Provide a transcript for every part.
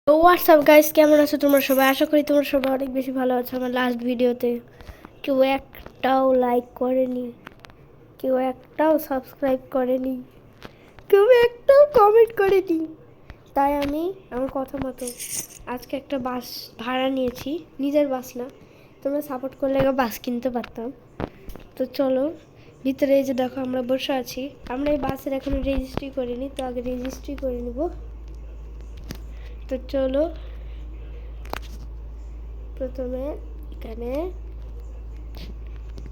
তো WhatsApp guys, কেমন আছো তোমরা সবাই? আশা করি তোমরা সবাই অনেক বেশি ভালো আছো। আমার লাস্ট ভিডিওতে কেউ একটাও লাইক করেনি, কেউ একটাও সাবস্ক্রাইব করেনি, কেউ একটাও কমেন্ট করেনি। তাই আমি আমার কথা মতো আজকে একটা বাস ভাড়া নিয়েছি, নিজের বাস না। তোমরা সাপোর্ট করলে বাস কিনতে পারতাম। তো চলো ভিতরে, এই যে দেখো আমরা বসে আছি। আমরা এই বাসের এখনো রেজিস্ট্রি করিনি, তো আগে রেজিস্ট্রি করে নেব। তো চলো, প্রথমে এখানে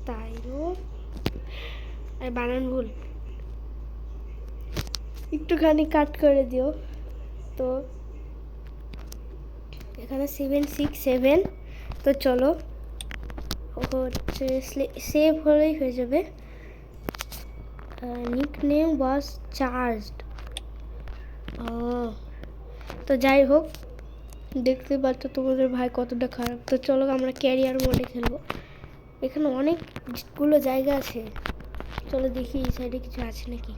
তাইরো আর বানান ভুল, একটুখানি কাট করে দিও। তো এখানে 767। তো চলো, হচ্ছে সেভ হলেই হয়ে যাবে। Nick name was charged. তো যাই হোক, দেখতে পাচ্ছ তোমাদের ভাই কতটা খারাপ। তো চলো আমরা ক্যারিয়ার মোডে খেলবো। এখানে অনেকগুলো জায়গা আছে, চলো দেখি এই সাইডে কিছু আছে নাকি।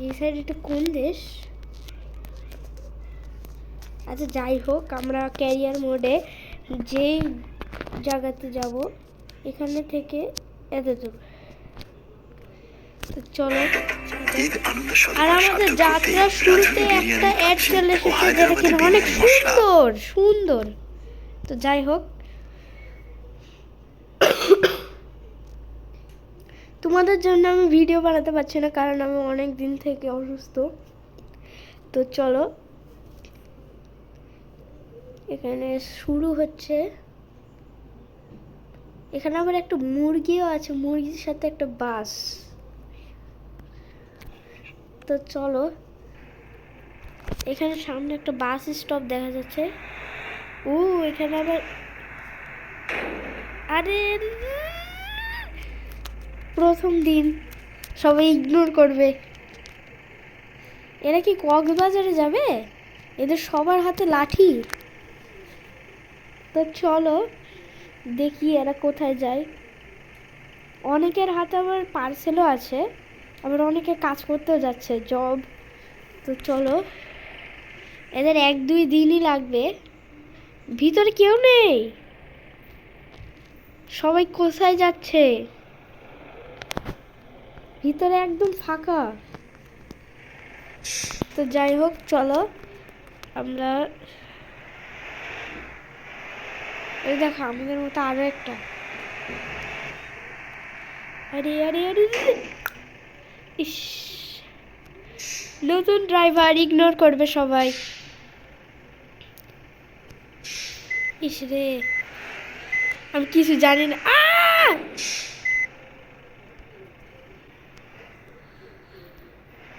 এই সাইডে এটা কোন দেশ? আচ্ছা যাই হোক, আমরা ক্যারিয়ার মোডে যেই জায়গাতে যাব এখানে থেকে এত দূর। তো চলো, আর আমাদের যাত্রা শুরুতে একটা অ্যাড চলে এসেছে যেটা কিনা অনেক সুন্দর সুন্দর। তো যাই হোক, তোমাদের জন্য আমি ভিডিও বানাতে পারছি না কারণ আমি অনেক দিন থেকে অসুস্থ। তো চলো, এখানে শুরু হচ্ছে। এখানে আবার একটা মুরগিও আছে, মুরগির সাথে একটা বাস। তো চলো, এখানে সামনে একটা বাস স্টপ দেখা যাচ্ছে। এখানে আবার আরে প্রথম দিন সবাই ইগনোর করবে। এরা কি কক্সবাজারে যাবে? এদের সবার হাতে লাঠি। তো চলো দেখি এরা কোথায় যায়। অনেকের হাতে আবার পার্সেলও আছে, আবার অনেকে কাজ করতেও যাচ্ছে, জব। তো চলো, এদের 1-2 দিনই লাগবে। ভিতরে কেউ নেই, সবাই কোথায় যাচ্ছে? ভিতরে একদম ফাঁকা। তো যাই হোক, চলো আমরা, এই দেখো আমাদের মতো আরো একটা। আরে আরে আরে, ইস, নতুন ড্রাইভার, ইগনোর করবে সবাই। ইস রে, আমি কিছু জানি না।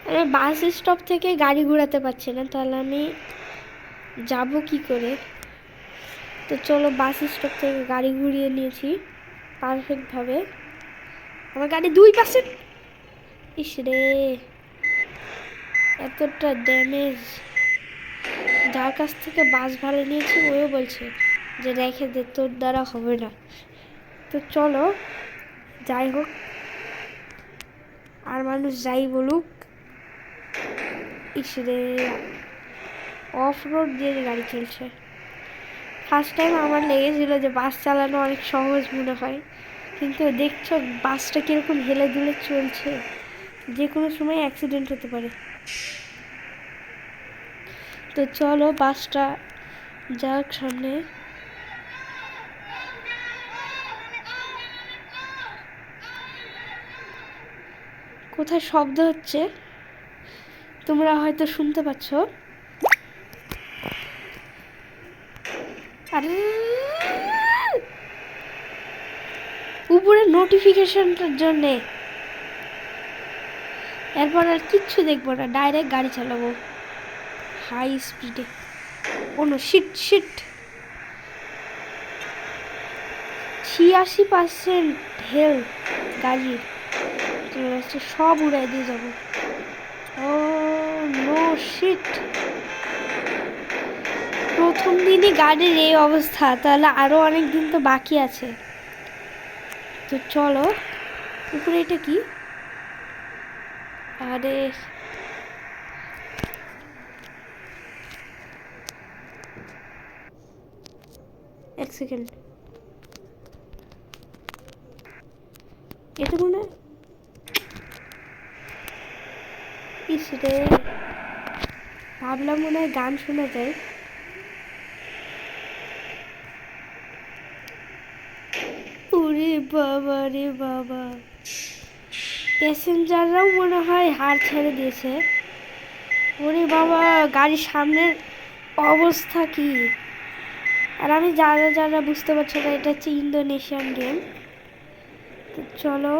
আমি বাস স্টপ থেকে গাড়ি ঘোরাতে পারছি না, তাহলে আমি যাব কি করে? তো চলো, বাস স্টপ থেকে গাড়ি ঘুরিয়ে নিয়েছি পারফেক্টভাবে। আমার গাড়ি 2%। ইস রে, এতটা ড্যামেজ। যার কাছ থেকে বাস ভাড়া নিয়েছি ওও বলছে যে রেখে দে, তোর দ্বারা হবে না। তো চলো, যাই হোক, আর মানুষ যাই বলুক। ইস রে, অফ রোড দিয়ে গাড়ি চলছে। ফার্স্ট টাইম আমার লেগেছিল যে বাস চালানো অনেক সহজ মনে হয়, কিন্তু দেখছো বাসটা কিরকম হেলে দুলে চলছে, যে কোনো সময় অ্যাক্সিডেন্ট হতে পারে। তো চলো বাসটা যাক সামনে। কোথায় শব্দ হচ্ছে তোমরা হয়তো শুনতে পাচ্ছ। আরে উপরে নোটিফিকেশনটার জন্যে, এরপর আর কিচ্ছু দেখবো না, ডাইরেক্ট গাড়ি চালাবো হাই স্পিডে। শিট শিট, 86% হেলথ গাড়ির, সব উড়াই দিয়ে যাবো। নো শিট, প্রথম দিনই গাড়ির এই অবস্থা, তাহলে আরো অনেক দিন তো বাকি আছে। তো চলো, উপরে এটা কি? আরে এক সেকেন্ড, এটা মনে হয় ইস রে, ভাবলাম মনে হয় গান শোনা যায়। ওরে বাবা রে বাবা, প্যাসেঞ্জাররাও মনে হয় হাড় ছেড়ে দিয়েছে। ওরে বাবা, গাড়ির সামনের অবস্থা কি! আর আমি যারা যারা বুঝতে পারছি না, এটা হচ্ছে ইন্দোনেশিয়ান গেম। তো চলো,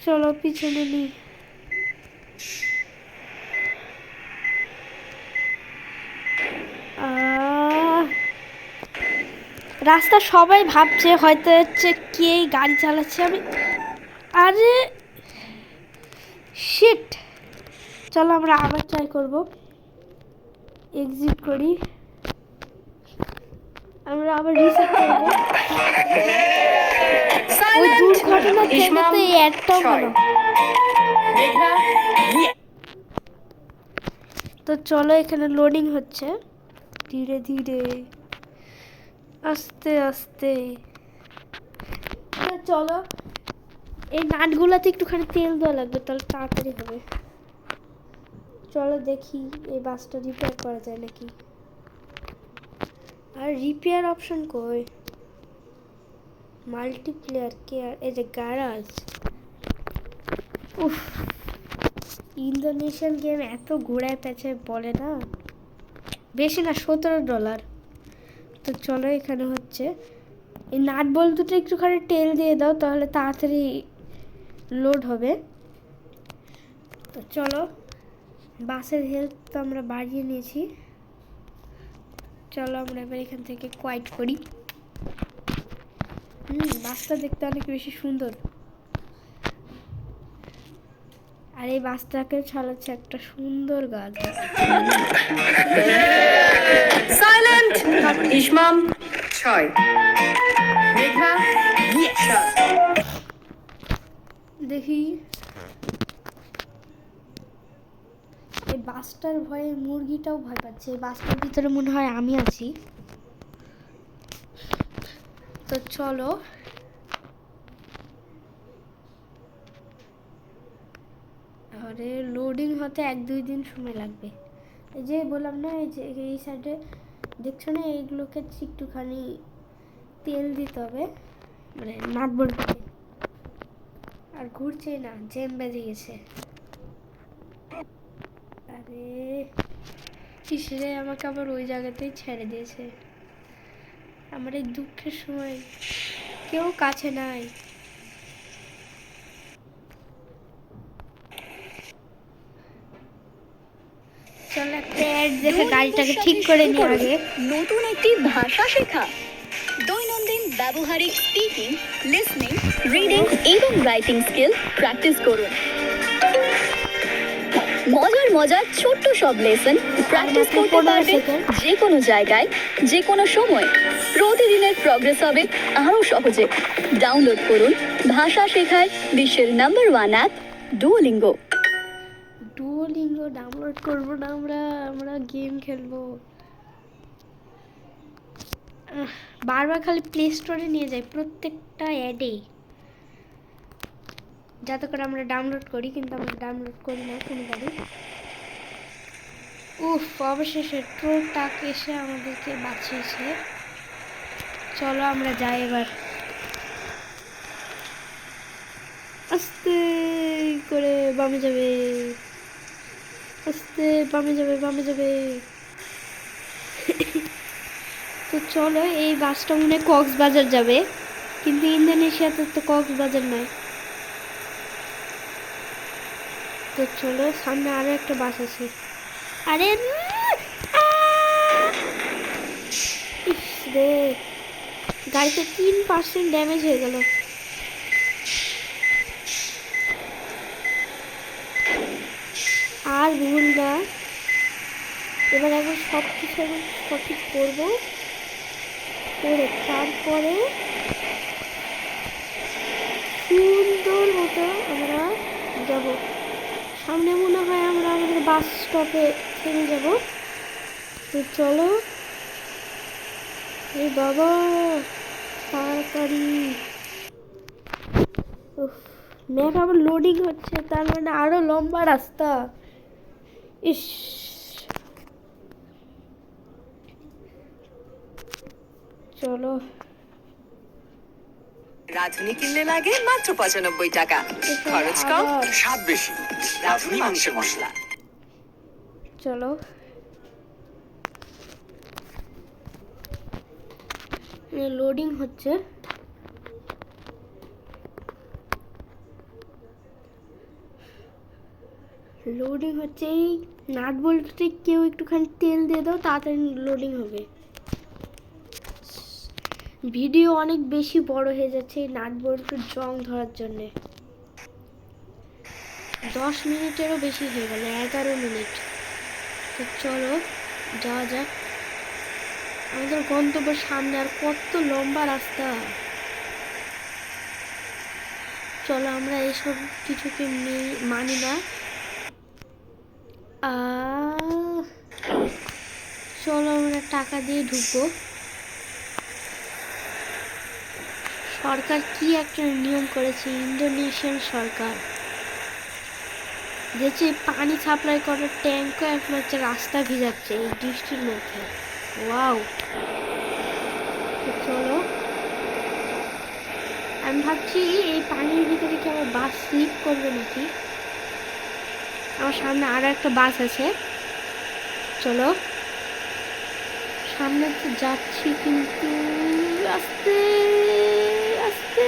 চলো পিছনে নি। রাস্তা সবাই ভাবছে হয়তো হচ্ছে কে গাড়ি চালাচ্ছে। আমি আরে শিট, চলো আমরা আবার ট্রাই করব। এক্সিট করি, আমরা আবার রিসেট করব। ওই দুর্ঘটনা থেকে তো এই একটাও ভালো। তো চলো, এখানে লোডিং হচ্ছে ধীরে ধীরে, আস্তে আস্তে। চলো, এই নাটগুলোতে একটুখানি তেল দেওয়া লাগবে, তাহলে তাড়াতাড়ি হবে। চলো দেখি এই বাসটা রিপেয়ার করা যায় নাকি। আর রিপেয়ার অপশন কই? মাল্টিপ্লেয়ার কেয়ার, এই যে গ্যারাজ। উফ, ইন্দোনেশিয়ান গেম এত ঘোড়ায় পেঁচে বলে না, বেশি না, $17। তো চলো, এখানে হচ্ছে এই নাট বল দুটো একটুখানি তেল দিয়ে দাও, তাহলে তাড়াতাড়ি লোড হবে। তো চলো, বাসের হেল্প তো আমরা বাড়িয়ে নিয়েছি। চলো আমরা এবার এখান থেকে কোয়াইট করি। বাসটা দেখতে অনেক বেশি সুন্দর। আর এই বাসটাকে চালাচ্ছে একটা সুন্দর গাছ। সাইলেন্ট। ইসমাম 6, মেঘা 7। দেখি, এই বাসটার ভয়ে মুরগিটাও ভয় পাচ্ছে। এই বাসটার ভিতরে মনে হয় আমি আছি। তো চলো, আরে লোডিং হতে 1-2 দিন সময় লাগবে। এই যে বললাম না, এই যে এই সাইডে দেখছো না, এইগুলোকে একটুখানি তেল দিতে হবে, মানে নাট বলতে। আর ঘুরছে না, জ্যাম বেজে গেছে। আরে কিসরে আমাকে আবার ওই জায়গাতেই ছেড়ে দিয়েছে। আমার এই দুঃখের সময় কেউ কাছে নাই। চল একটা অ্যাড দেখে গাড়িটাকে ঠিক করে নিয়ে আগে। নতুন একটি ভাষা শেখা, দৈনন্দিন ব্যবহারিক স্পিকিং, লিসনিং, রিডিং এবং রাইটিং স্কিল প্র্যাকটিস করুন। মজার মজার ছোট্ট সব লেসন প্র্যাকটিস করতে পারবেন যে কোনো জায়গায়, যে কোনো সময়। প্রতিদিনের প্রোগ্রেস হবে আরও সহজে। ডাউনলোড করুন ভাষা শেখার বিশ্বের number 1 app Duolingo. Duolingo download করবো না, আমরা গেম খেলবো। বারবার খালি প্লে স্টোরে নিয়ে যাই প্রত্যেকটা অ্যাডে, যাতে করে আমরা ডাউনলোড করি, কিন্তু আমরা ডাউনলোড করি না কোনোভাবে। উফ, অবশেষে ট্রোটাক এসে আমাদেরকে বাঁচিয়েছে। চলো আমরা যাই এবার, আস্তে করে বামে যাবে, আস্তে বামে যাবে, বামে যাবে। তো চলো, এই বাসটা মনে হয় কক্সবাজার যাবে, কিন্তু ইন্দোনেশিয়াতে তো কক্সবাজার নয়। তো চলো, সামনে আরো একটা বাস আছে। আরে ইস রে, গাড়িতে 3% ড্যামেজ হয়ে গেল। আর ভুল না, এবার একবার সব কিছু সঠিক করবো, করে তারপরে সুন্দর মতো আমরা যাব। সামনে মনে হয় আমরা আমাদের বাস স্টপে থেমে যাব। তো চলো, এই বাবা তাড়াতাড়ি। ম্যাপ আবার লোডিং হচ্ছে, তার মানে আরো লম্বা রাস্তা। ইস, চলো। রাঁধুনি কিনলে লাগে মাত্র 95 টাকা, খরচ কম, আবার স্বাদ বেশি। রাঁধুনি মাংসের মশলা। চলো, লোডিং হচ্ছে। লোডিং হচ্ছে, এই নাট বল্টুতে কেউ একটুখানি তেল দিয়ে দাও, তাড়াতাড়ি লোডিং হবে। ভিডিও অনেক বেশি বড় হয়ে যাচ্ছে এই নাট বল্টুর জং ধরার জন্যে। 10 মিনিটেরও বেশি হয়ে গেল, 11 মিনিট। তো চলো যাওয়া যাক, আমাদের গন্তব্যের সামনে। আর কত লম্বা রাস্তা। চলো, আমরা এসব কিছুকে মানি না। চলো আমরা টাকা দিয়ে ঢুকবো। সরকার কি একটা নিয়ম করেছে, ইন্দোনেশিয়ান সরকার, দেখছি পানি সাপ্লাই করার ট্যাঙ্কও এখন হচ্ছে রাস্তা ভিজাচ্ছে এই বৃষ্টির মধ্যে। ওয়াও। চলো, আমি ভাবছি এই পানির ভিতরে কি আমার বাস স্লিপ করবে নাকি। আমার সামনে আরো একটা বাস আছে। চলো, সামনে তো যাচ্ছি, কিন্তু আস্তে আস্তে।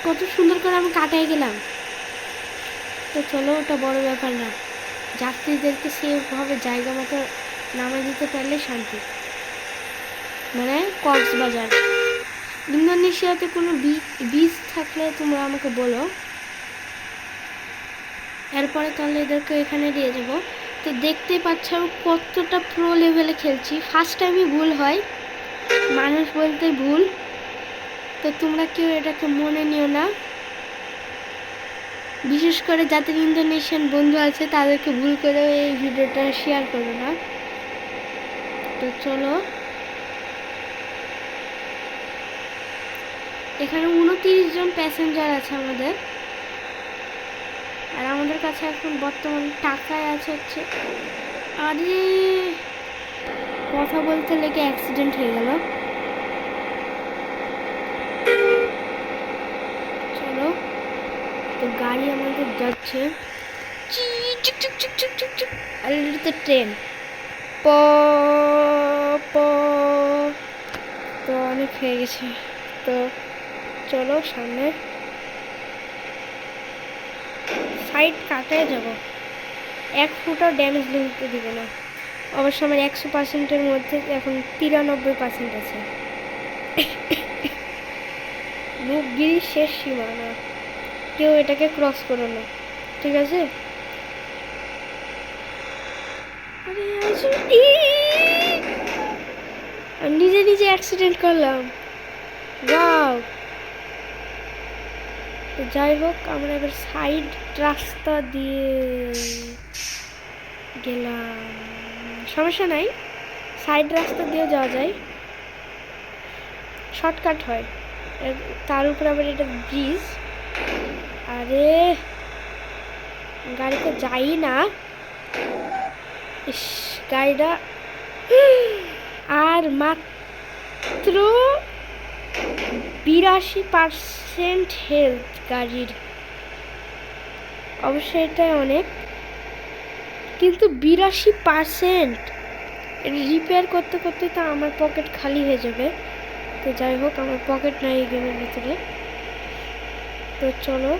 কত সুন্দর করে আমি কাটাই গেলাম। তো চলো, ওটা বড় ব্যাপার না, যাত্রীদেরকে সেভাবে জায়গা মতো নামাই দিতে পারলে শান্তি। মানে কক্সবাজার। ইন্দোনেশিয়াতে কোনো বীজ থাকলে তোমরা আমাকে বলো, এরপরে তাহলে এদেরকে এখানে দিয়ে যাবো। তো দেখতেই পাচ্ছ আমি কতটা প্রো লেভেলে খেলছি। ফার্স্ট টাইমই ভুল হয়, মানুষ বলতে ভুল। তো তোমরা কেউ এটাকে মনে নিও না, বিশেষ করে যাদের ইন্দোনেশিয়ান বন্ধু আছে তাদেরকে ভুল করেও এই ভিডিওটা শেয়ার করো না। তো চলো, এখানে 29 জন প্যাসেঞ্জার আছে আমাদের। আর আমাদের কাছে এখন বর্তমানে টাকায় আছে হচ্ছে, আরে কথা বলতে লেগে অ্যাক্সিডেন্ট হয়ে গেল। চলো, তো গাড়ি আমাদের যাচ্ছে, আর এটাতে ট্রেন। তো অনেক হয়ে গেছে। তো চলো সামনে সাইড কাটায় যাব, 1 ফুটও ড্যামেজ লিখতে দিবে না। অবশ্য আমার 100%-এর মধ্যে এখন 93% আছে। মুখগিরি শেষ সীমানা, কেউ এটাকে ক্রস করো না, ঠিক আছে? নিজে নিজে অ্যাক্সিডেন্ট করলাম। ওয়াও। তো যাই হোক, আমরা এবার সাইড রাস্তা দিয়ে গেলাম, সমস্যা নাই, সাইড রাস্তা দিয়ে যাওয়া যায়, শর্টকাট হয়। তার উপর আবার এটা ব্রিজ। আরে গাড়িতে যাই না, গাড়িটা আর মাত্র 82% হেলথ গাড়ির। অবশ্যই এটা অনেক, কিন্তু 82% এটা রিপেয়ার করতে করতে তো আমার পকেট খালি হয়ে যাবে। তো যাই হোক, আমার পকেট নাই এই গেমের ভিতরে। তো চলো,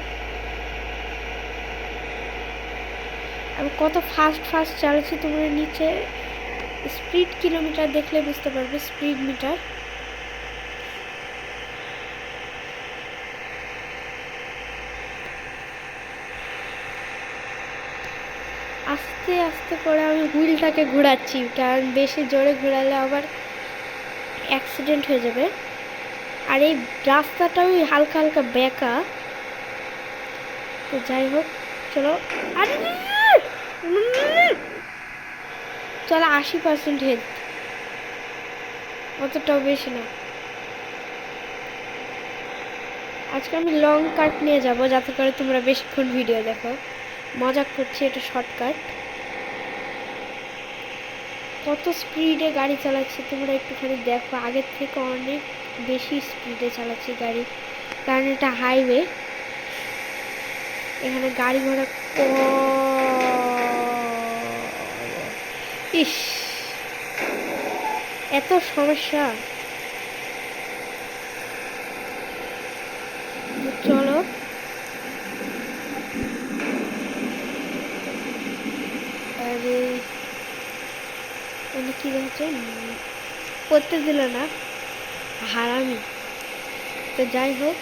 আমি কত ফাস্ট চালাচ্ছি, তোমরা নিচে স্পিড কিলোমিটার দেখলে বুঝতে পারবে, স্পিড মিটার। আস্তে আস্তে করে আমি হুইলটাকে ঘোরাচ্ছি, কারণ বেশি জোরে ঘোরালে আবার অ্যাক্সিডেন্ট হয়ে যাবে। আর এই রাস্তাটাও হালকা হালকা বেঁকা, তো যাই হোক চলো, আরে চলো 80% হেড, অতটাও বেশি না। আজকে আমি লং কাট নিয়ে যাব যাতে করে তোমরা বেশিক্ষণ ভিডিও দেখো। মজা করছি, এটা শর্টকাট। কত স্পিডে গাড়ি চালাচ্ছি তোমরা একটুখানি দেখো, আগের থেকে অনেক বেশি স্পিডে চালাচ্ছি গাড়ি, কারণ এটা হাইওয়ে। এখানে গাড়ি ঘোড়া ইস, এত সমস্যা। চলো আরে কি হচ্ছে, করতে দিল না, হারামি। তো যাই হোক,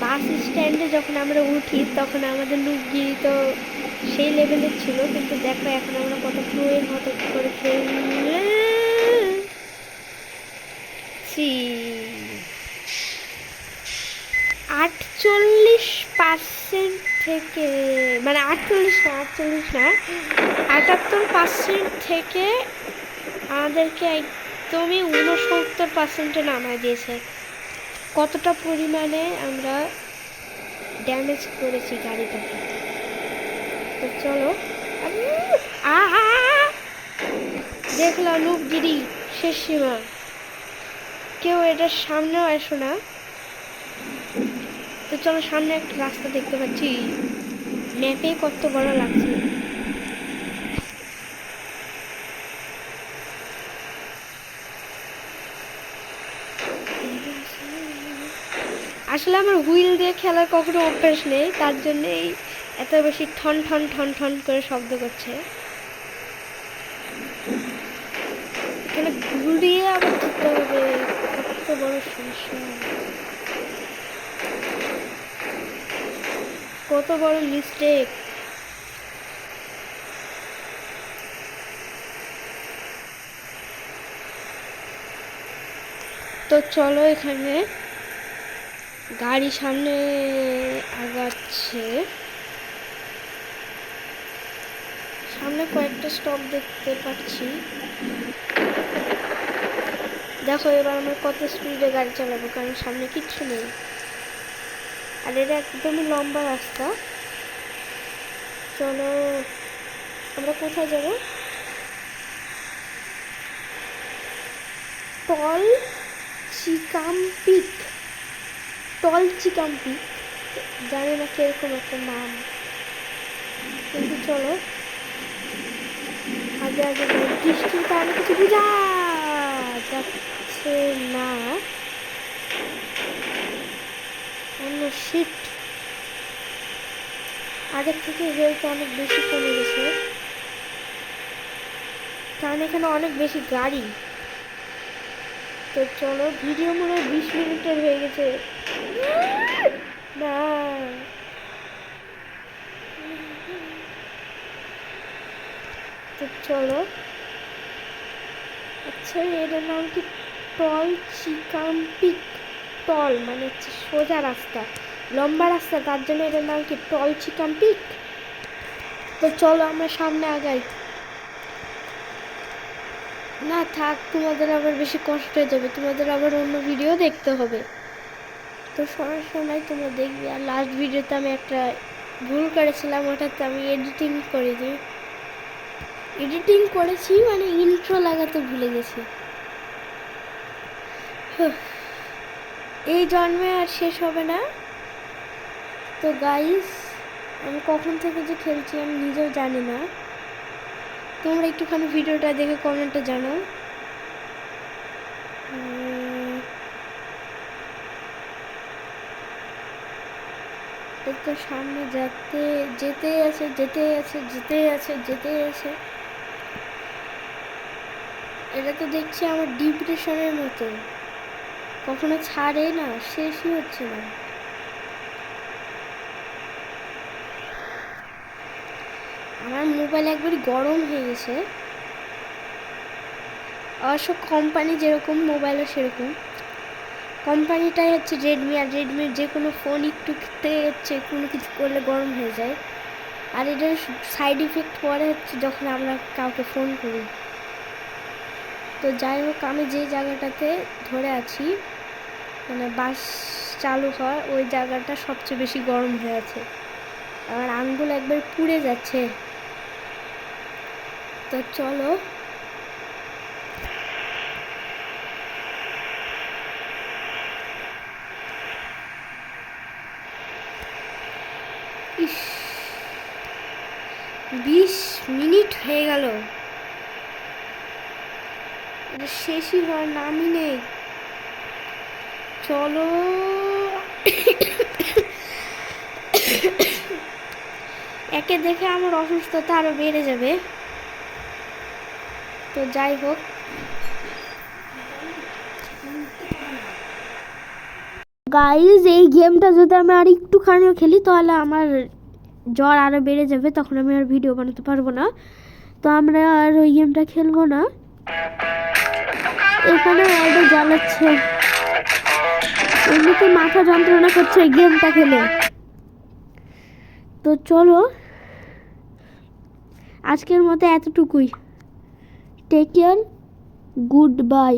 বাস স্ট্যান্ডে যখন আমরা উঠি তখন আমাদের নুকগিরি তো সেই লেভেলের ছিল, কিন্তু দেখো এখন আমরা কত প্রোয়ের মতো করে ফেলছি। 48% থেকে, মানে 78% থেকে আমাদেরকে একদমই 69% নামায় দিয়েছে। কতটা পরিমাণে আমরা ড্যামেজ করেছি গাড়িটাকে। তো চলো, দেখলাম নুকগিরি শেষ সীমা, কেউ এটার সামনেও এসো না। তো চলো, সামনে একটা রাস্তা দেখতে পাচ্ছি, ম্যাপে কত বড় লাগছে। আসলে আমার হুইল দিয়ে খেলার কখনো অভ্যাস নেই, তার জন্যই এত বেশি ঠন ঠন ঠন ঠন করে শব্দ করছে। এখানে ঘুরিয়ে আবার যেতে হবে, কত বড় সমস্যা, কত বড় মিস্টেক। তো চলো, এখানে গাড়ি সামনে আগাচ্ছে, সামনে কয়েকটা স্টপ দেখতে পাচ্ছি। দেখো এবার আমরা কত স্পিডে গাড়ি চালাবো, কারণ সামনে কিচ্ছু নেই, আর এটা একদমই লম্বা রাস্তা। চলো, আমরা কোথায় যাব? টল চিকাম পিক, জানি না কিরকম একটা নাম, কিন্তু চলো আগে আগে বৃষ্টির কারণে কিছু বোঝা যাচ্ছে না। অন্য শীত আগের থেকে হেলথ অনেক বেশি কমে গেছে, কারণ এখানে অনেক বেশি গাড়ি। তো চলো, ভিডিও মনে হয় 20 মিনিটের হয়ে গেছে না। তো চলো, আচ্ছা এটার নাম কি? টল চিকাম পিক। টল মানে হচ্ছে সোজা রাস্তা, লম্বা রাস্তা, তার জন্য এটার নাম কি? টল চিকাম পিক। তো চলো আমরা সামনে আগাই। না থাক, তোমাদের আবার বেশি কষ্ট হয়ে যাবে, তোমাদের আবার অন্য ভিডিও দেখতে হবে। তো সমস্যা নাই, তোমরা দেখবে। আর লাস্ট ভিডিওতে আমি একটা ভুল করেছিলাম, ওটাতে আমি এডিটিং করেছি, মানে ইন্ট্রো লাগাতে ভুলে গেছি। এই জন্মে আর শেষ হবে না। তো গাইস, আমি কখন থেকে যে খেলছি আমি নিজেও জানি না, তোমরা একটুখানি ভিডিওটা দেখে কমেন্টে জানাও। তো সামনে যেতে আছে। এটা তো দেখছি আমার ডিপ্রেশনের মতো, কখনো ছাড়ে না, শেষই হচ্ছে না। আমার মোবাইল একবারই গরম হয়ে গেছে, অবশ্য কোম্পানি যেরকম মোবাইলও সেরকম। কোম্পানিটাই হচ্ছে রেডমি, আর রেডমির যে কোনো ফোন একটুতে হচ্ছে কোনো কিছু করলে গরম হয়ে যায়। আর এটার সাইড ইফেক্ট পরে হচ্ছে যখন আমরা কাউকে ফোন করি। তো যাই হোক, আমি যে জায়গাটাতে ধরে আছি মানে বাস চালু হয় ওই জায়গাটা সবচেয়ে বেশি গরম হয়ে আছে, আমার আঙ্গুল একবার পুড়ে যাচ্ছে। তো চলো ইস 20 মিনিট হয়ে গেল, এটা শেষই হওয়ার নামই নেই। চলো একে দেখে আমার অসুস্থতা আরো বেড়ে যাবে। তো যাই হোক, গাইজ এই গেমটা যদি আমি আর একটুখানিও খেলি তাহলে আমার জ্বর আরো বেড়ে যাবে, তখন আমি আর ভিডিও বানাতে পারবো না। তো আমরা আর ওই গেমটা খেলবো না। এখানে একটু জ্বালাচ্ছে, এমনিতে মাথা যন্ত্রণা করছে এই গেমটা খেলে। তো চলো আজকের মতো এতটুকুই। Take care, good by.